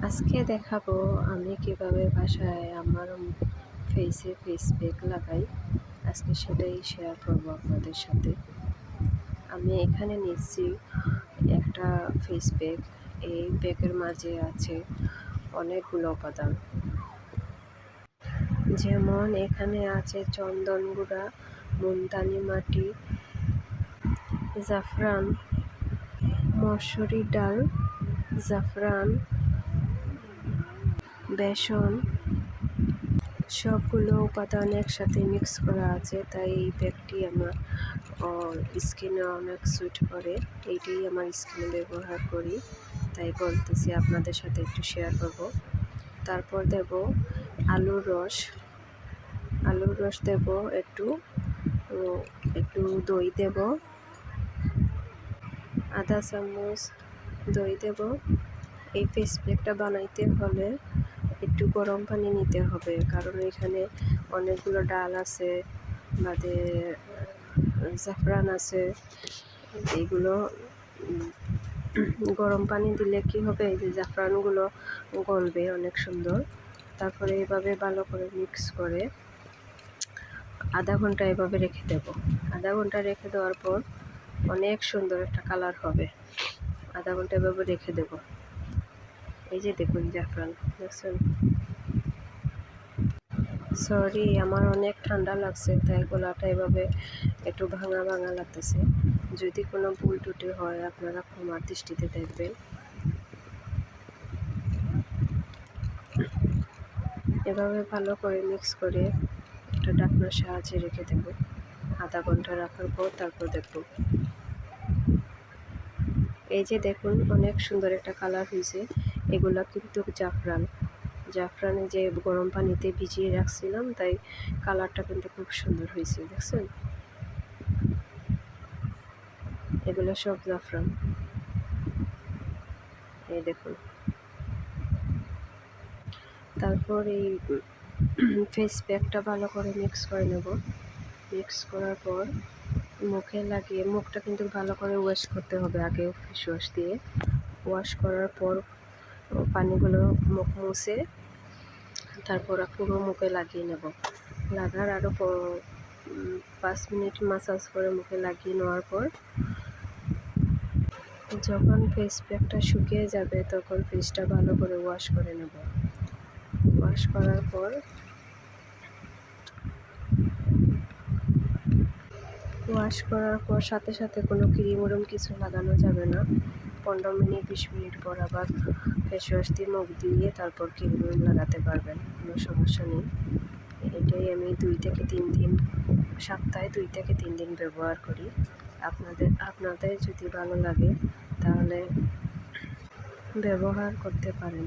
আজকে দেখাবো আমি কিভাবে বাসায় আমার ফেসে ফেস প্যাক লাগাই। আজকে সেটাই শেয়ার করব আপনাদের সাথে। আমি এখানে নিচ্ছি একটা ফেস প্যাক। এই প্যাকের মাঝে আছে অনেকগুলো উপাদান, যেমন এখানে আছে চন্দন গুঁড়া, মুলতানি মাটি, জাফরান, মসুরি ডাল, জাফরান, বেসন, সবগুলো উপাদান একসাথে মিক্স করা আছে। তাই এই প্যাকটি আমার স্কিনে অনেক স্যুট করে। এইটাই আমার স্কিনে ব্যবহার করি, তাই বলতেছি আপনাদের সাথে একটু শেয়ার করব। তারপর দেব আলুর রস দেব, একটু দই দেব, আধা চামচ দই দেব। এই ফেস প্যাকটা বানাইতে হলে একটু গরম পানি নিতে হবে, কারণ এখানে অনেকগুলো ডাল আছে, বাদে জাফরান আছে। এইগুলো গরম পানি দিলে কি হবে, এই যে জাফরানগুলো গলবে অনেক সুন্দর। তারপরে এভাবে ভালো করে মিক্স করে আধা ঘন্টা এভাবে রেখে দেব। আধা ঘন্টা রেখে দেওয়ার পর অনেক সুন্দর একটা কালার হবে। আধা ঘন্টা এভাবে রেখে দেব। এই যে দেখুন জাফরান, দেখছেন? সরি, আমার অনেক ঠান্ডা লাগছে, তাই গলাটা এভাবে একটু ভাঙা ভাঙা লাগতেছে। যদি কোনো ভুল টুটি হয় আপনারা ক্ষমার দৃষ্টিতে দেখবেন। এভাবে ভালো করে মিক্স করে একটা ঢাকনার সাহায্যে রেখে দেব। আধা ঘন্টা রাখার পর তারপর দেখব। এই যে দেখুন অনেক সুন্দর একটা কালার হয়েছে। এগুলা কিন্তু জাফরানে যে গরম পানিতে ভিজিয়ে রাখছিলাম, তাই কালারটা কিন্তু খুব সুন্দর হয়েছে, দেখছেন? এগুলো সব জাফরান, এই দেখুন। তারপর এই ফেস প্যাকটা ভালো করে মিক্স করে নেব। মিক্স করার পর মুখে লাগিয়ে, মুখটা কিন্তু ভালো করে ওয়াশ করতে হবে আগে ফেস ওয়াশ দিয়ে। ওয়াশ করার পর পানিগুলো মুখ মুছে তারপর পুরো মুখে লাগিয়ে নেব। লাগার আরও 5 মিনিট মাসাজ করে মুখে লাগিয়ে নেওয়ার পর যখন ফেস প্যাকটা শুকিয়ে যাবে তখন ফেসটা ভালো করে ওয়াশ করে নেব। ওয়াশ করার পর সাথে সাথে কোনো ক্রিম উরম কিছু লাগানো যাবে না। 15 মিনিট 20 মিনিট পর আবার ফেস ওয়াশ দিয়ে মুখ দিয়ে তারপর ক্রিম উরম লাগাতে পারবেন, কোনো সমস্যা নেই। এটাই আমি 2 থেকে 3 দিন, সপ্তাহে 2 থেকে 3 দিন ব্যবহার করি। আপনাদের যদি ভালো লাগে তাহলে ব্যবহার করতে পারেন।